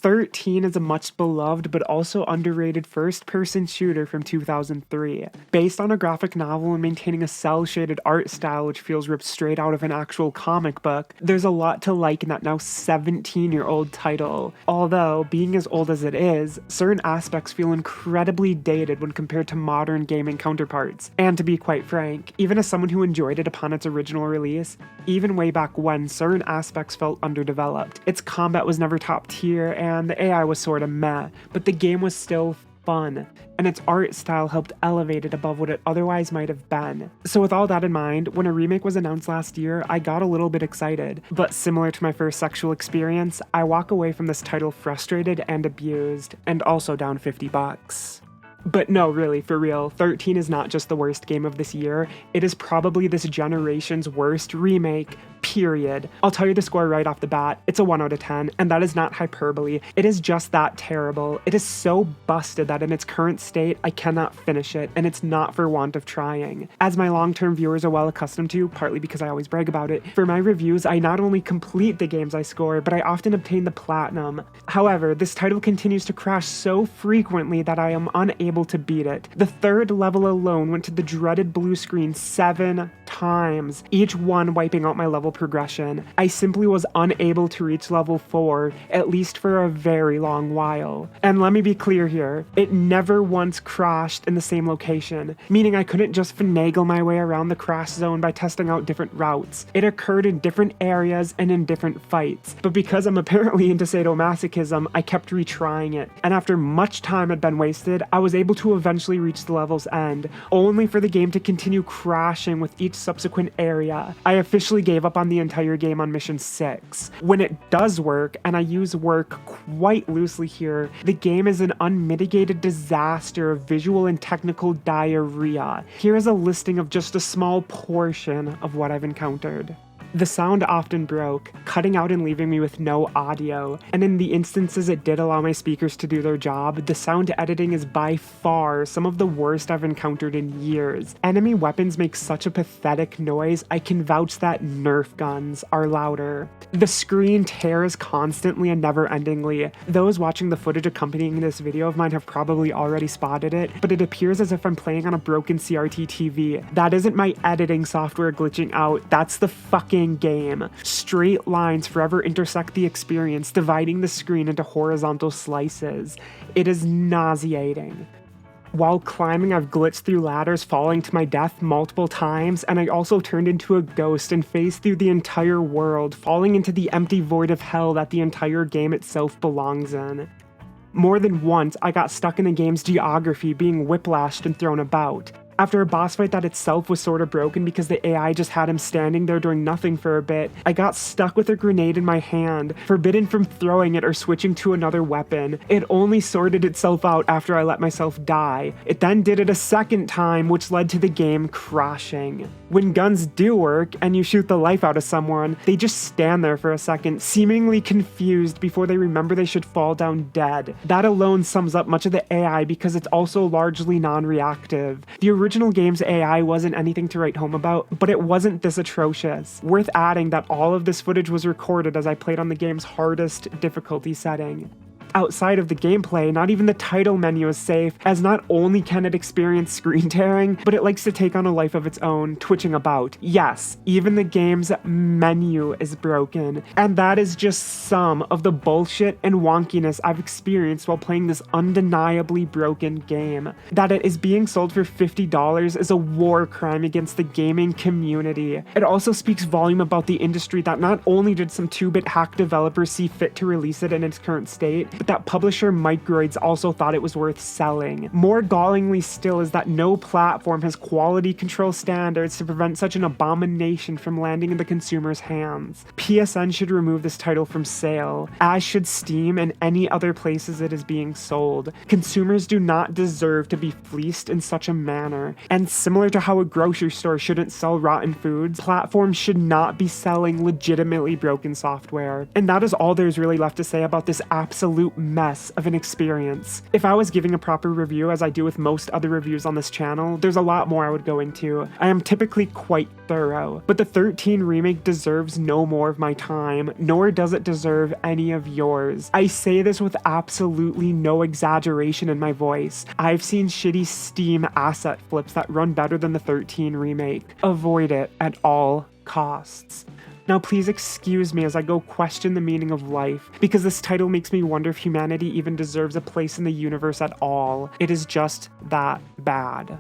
XIII is a much beloved but also underrated first-person shooter from 2003. Based on a graphic novel and maintaining a cel-shaded art style which feels ripped straight out of an actual comic book, there's a lot to like in that now 17-year-old title. Although, being as old as it is, certain aspects feel incredibly dated when compared to modern gaming counterparts. And to be quite frank, even as someone who enjoyed it upon its original release, even way back when, certain aspects felt underdeveloped. Its combat was never top tier, and the AI was sorta meh, but the game was still fun, and its art style helped elevate it above what it otherwise might have been. So with all that in mind, when a remake was announced last year, I got a little bit excited, but similar to my first sexual experience, I walk away from this title frustrated and abused, and also down $50. But no, really, for real, 13 is not just the worst game of this year, it is probably this generation's worst remake, period. I'll tell you the score right off the bat, it's a 1 out of 10, and that is not hyperbole, it is just that terrible. It is so busted that in its current state, I cannot finish it, and it's not for want of trying. As my long-term viewers are well accustomed to, partly because I always brag about it, for my reviews, I not only complete the games I score, but I often obtain the platinum. However, this title continues to crash so frequently that I am unable to beat it. The third level alone went to the dreaded blue screen 7 times, each one wiping out my level progression. I simply was unable to reach level 4, at least for a very long while. And let me be clear here, it never once crashed in the same location, meaning I couldn't just finagle my way around the crash zone by testing out different routes. It occurred in different areas and in different fights, but because I'm apparently into sadomasochism, I kept retrying it, and after much time had been wasted, I was able to eventually reach the level's end, only for the game to continue crashing with each subsequent area. I officially gave up on the entire game on mission 6. When it does work, and I use work quite loosely here, the game is an unmitigated disaster of visual and technical diarrhea. Here is a listing of just a small portion of what I've encountered. The sound often broke, cutting out and leaving me with no audio, and in the instances it did allow my speakers to do their job, the sound editing is by far some of the worst I've encountered in years. Enemy weapons make such a pathetic noise, I can vouch that Nerf guns are louder. The screen tears constantly and never-endingly. Those watching the footage accompanying this video of mine have probably already spotted it, but it appears as if I'm playing on a broken CRT TV. That isn't my editing software glitching out, that's the fucking game. Straight lines forever intersect the experience, dividing the screen into horizontal slices. It is nauseating. While climbing, I've glitched through ladders, falling to my death multiple times, and I also turned into a ghost and phased through the entire world, falling into the empty void of hell that the entire game itself belongs in. More than once, I got stuck in the game's geography, being whiplashed and thrown about. After a boss fight that itself was sorta broken because the AI just had him standing there doing nothing for a bit, I got stuck with a grenade in my hand, forbidden from throwing it or switching to another weapon. It only sorted itself out after I let myself die. It then did it a second time, which led to the game crashing. When guns do work, and you shoot the life out of someone, they just stand there for a second, seemingly confused before they remember they should fall down dead. That alone sums up much of the AI because it's also largely non-reactive. The original game's AI wasn't anything to write home about, but it wasn't this atrocious. Worth adding that all of this footage was recorded as I played on the game's hardest difficulty setting. Outside of the gameplay, not even the title menu is safe, as not only can it experience screen tearing, but it likes to take on a life of its own, twitching about. Yes, even the game's menu is broken, and that is just some of the bullshit and wonkiness I've experienced while playing this undeniably broken game. That it is being sold for $50 is a war crime against the gaming community. It also speaks volume about the industry that not only did some 2-bit hack developers see fit to release it in its current state, but that publisher Microids also thought it was worth selling. More gallingly still is that no platform has quality control standards to prevent such an abomination from landing in the consumer's hands. PSN should remove this title from sale, as should Steam and any other places it is being sold. Consumers do not deserve to be fleeced in such a manner, and similar to how a grocery store shouldn't sell rotten foods, platforms should not be selling legitimately broken software. And that is all there's really left to say about this absolute absolute mess of an experience. If I was giving a proper review, as I do with most other reviews on this channel, there's a lot more I would go into. I am typically quite thorough, but the 13 remake deserves no more of my time, nor does it deserve any of yours. I say this with absolutely no exaggeration in my voice. I've seen shitty Steam asset flips that run better than the 13 remake. Avoid it at all costs. Now please excuse me as I go question the meaning of life, because this title makes me wonder if humanity even deserves a place in the universe at all. It is just that bad.